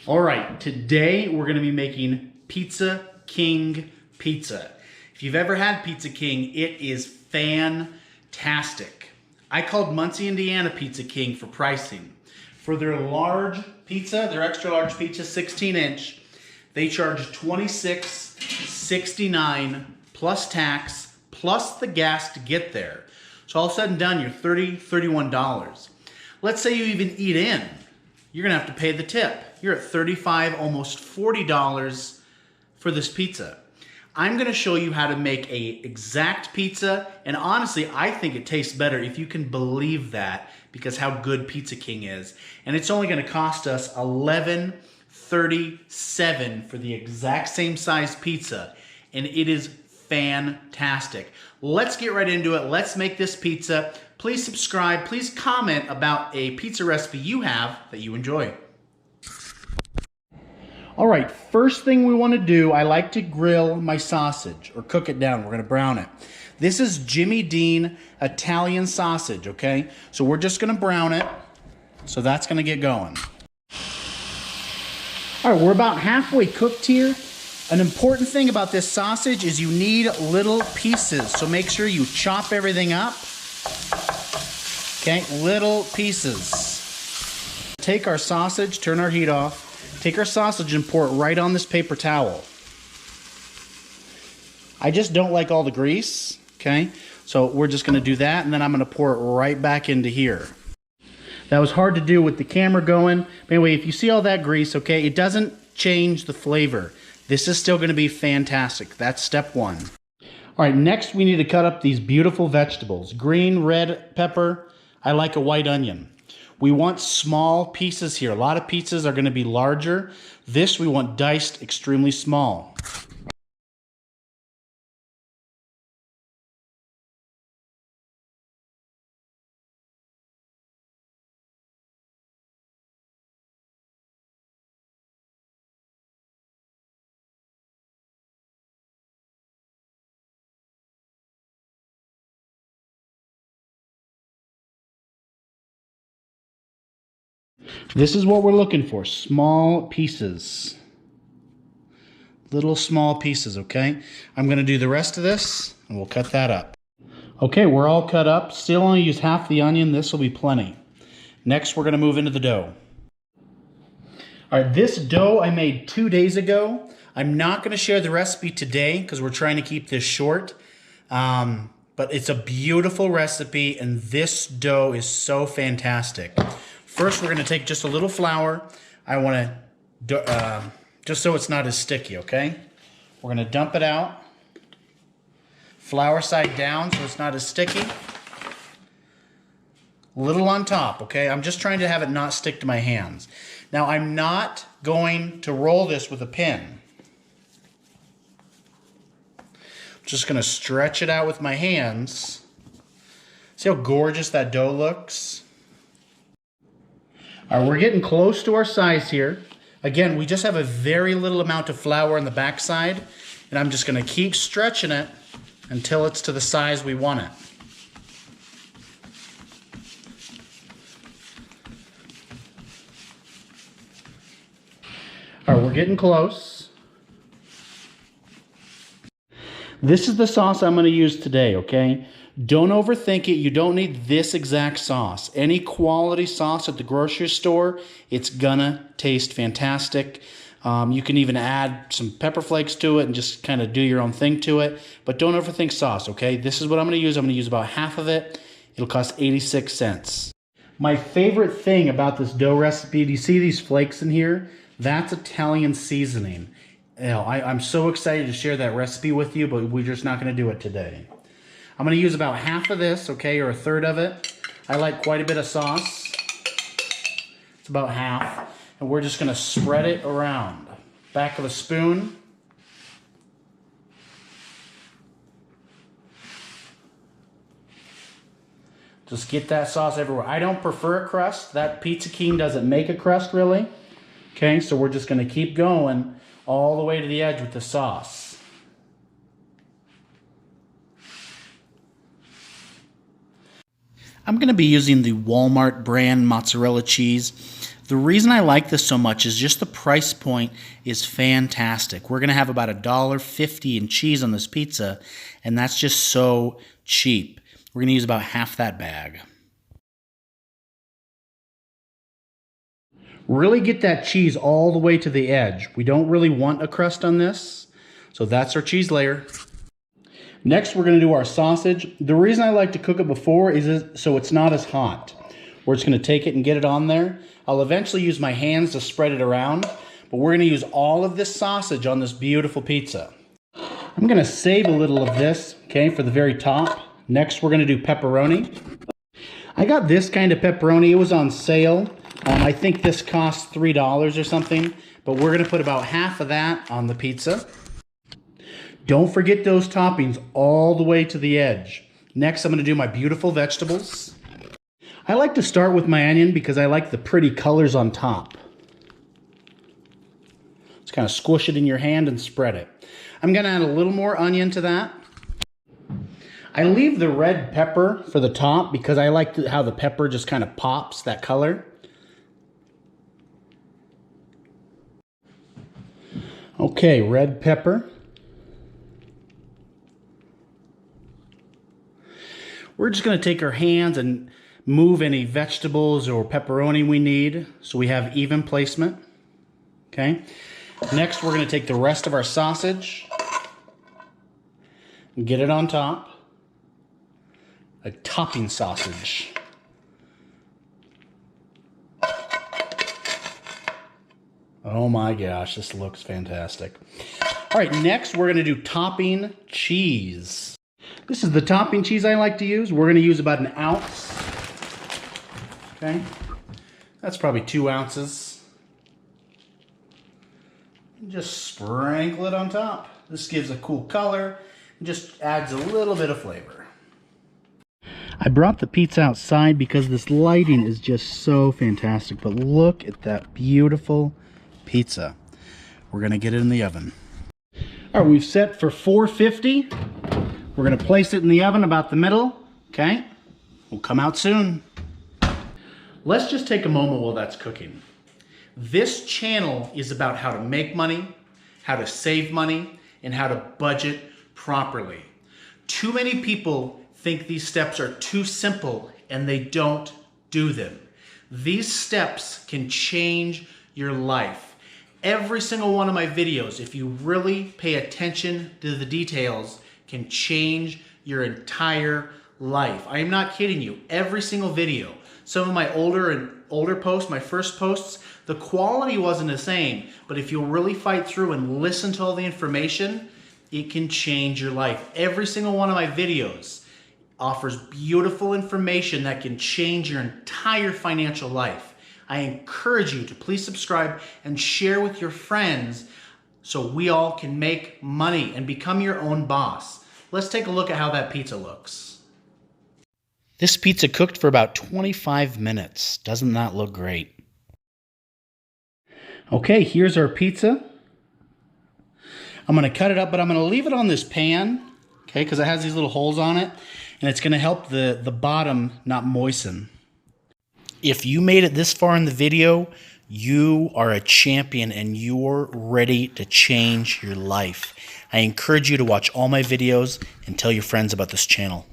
All right, today we're gonna be making Pizza King pizza. If you've ever had Pizza King, it is fantastic. I called Muncie, Indiana Pizza King for pricing. For their large pizza, their extra large pizza, 16-inch, they charge $26.69 plus tax, plus the gas to get there. So all said and done, you're $31. Let's say you even eat in. You're gonna have to pay the tip. You're at $35, almost $40 for this pizza. I'm gonna show you how to make a exact pizza, and honestly, I think it tastes better if you can believe that, because how good Pizza King is. And it's only gonna cost us $11.37 for the exact same size pizza, and it is fantastic. Let's get right into it. Let's make this pizza. Please subscribe. Please comment about a pizza recipe you have that you enjoy. All right, first thing we want to do, I like to grill my sausage or cook it down. We're going to brown it. This is Jimmy Dean Italian sausage, okay? So we're just going to brown it. So that's going to get going. All right, we're about halfway cooked here. An important thing about this sausage is you need little pieces. So make sure you chop everything up. Okay, little pieces. Take our sausage, turn our heat off. Take our sausage and pour it right on this paper towel. I just don't like all the grease, okay? So we're just gonna do that, and then I'm gonna pour it right back into here. That was hard to do with the camera going. But anyway, if you see all that grease, okay, it doesn't change the flavor. This is still gonna be fantastic. That's step one. All right, next we need to cut up these beautiful vegetables. Green, red pepper. I like a white onion. We want small pieces here. A lot of pizzas are going to be larger. This we want diced extremely small. This is what we're looking for, small pieces. Little small pieces, okay? I'm gonna do the rest of this, and we'll cut that up. Okay, we're all cut up. Still only use half the onion. This will be plenty. Next, we're gonna move into the dough. All right, this dough I made 2 days ago. I'm not gonna share the recipe today because we're trying to keep this short. But it's a beautiful recipe, and this dough is so fantastic. First, we're going to take just a little flour. I want to, just so it's not as sticky, okay? We're going to dump it out. Flour side down so it's not as sticky. A little on top, okay? I'm just trying to have it not stick to my hands. Now, I'm not going to roll this with a pin. I'm just going to stretch it out with my hands. See how gorgeous that dough looks? All right, we're getting close to our size here. Again, we just have a very little amount of flour on the back side, and I'm just going to keep stretching it until it's to the size we want it. All right, we're getting close. This is the sauce I'm going to use today, okay? Don't overthink it. You don't need this exact sauce. Any quality sauce at the grocery store, it's gonna taste fantastic. You can even add some pepper flakes to it and just kind of do your own thing to it. But don't overthink sauce, okay? This is what I'm gonna use. I'm gonna use about half of it. It'll cost 86 cents. My favorite thing about this dough recipe, do you see these flakes in here? That's Italian seasoning. You know, I'm so excited to share that recipe with you, but we're just not gonna do it today. I'm going to use about half of this, okay, or a third of it. I like quite a bit of sauce. It's about half. And we're just going to spread it around. Back of a spoon. Just get that sauce everywhere. I don't prefer a crust. That Pizza King doesn't make a crust, really. Okay, so we're just going to keep going all the way to the edge with the sauce. I'm going to be using the Walmart brand mozzarella cheese. The reason I like this so much is just the price point is fantastic. We're going to have about $1.50 in cheese on this pizza, and that's just so cheap. We're going to use about half that bag. Really get that cheese all the way to the edge. We don't really want a crust on this, so that's our cheese layer. Next, we're going to do our sausage. The reason I like to cook it before is so it's not as hot. We're just going to take it and get it on there. I'll eventually use my hands to spread it around, but we're going to use all of this sausage on this beautiful pizza. I'm going to save a little of this, okay, for the very top. Next, we're going to do pepperoni. I got this kind of pepperoni. It was on sale. I think this cost $3 or something, but we're going to put about half of that on the pizza. Don't forget those toppings all the way to the edge. Next, I'm going to do my beautiful vegetables. I like to start with my onion because I like the pretty colors on top. Just kind of squish it in your hand and spread it. I'm going to add a little more onion to that. I leave the red pepper for the top because I like how the pepper just kind of pops that color. Okay, red pepper. We're just going to take our hands and move any vegetables or pepperoni we need so we have even placement. Okay. Next, we're going to take the rest of our sausage and get it on top. A topping sausage. Oh my gosh, this looks fantastic. All right, next we're going to do topping cheese. This is the topping cheese I like to use. We're going to use about 1 ounce. Okay, that's probably 2 ounces. Just sprinkle it on top. This gives a cool color and just adds a little bit of flavor. I brought the pizza outside because this lighting is just so fantastic, but look at that beautiful pizza. We're gonna get it in the oven. All right, we've set for 450. We're gonna place it in the oven about the middle, okay? We'll come out soon. Let's just take a moment while that's cooking. This channel is about how to make money, how to save money, and how to budget properly. Too many people think these steps are too simple and they don't do them. These steps can change your life. Every single one of my videos, if you really pay attention to the details, can change your entire life. I am not kidding you. Every single video. Some of my older posts, my first posts, the quality wasn't the same, but if you'll really fight through and listen to all the information, it can change your life. Every single one of my videos offers beautiful information that can change your entire financial life. I encourage you to please subscribe and share with your friends so we all can make money and become your own boss. Let's take a look at how that pizza looks. This pizza cooked for about 25 minutes. Doesn't that look great? Okay, here's our pizza. I'm going to cut it up, but I'm going to leave it on this pan, okay, because it has these little holes on it, and it's going to help the bottom not moisten. If you made it this far in the video, you are a champion and you're ready to change your life. I encourage you to watch all my videos and tell your friends about this channel.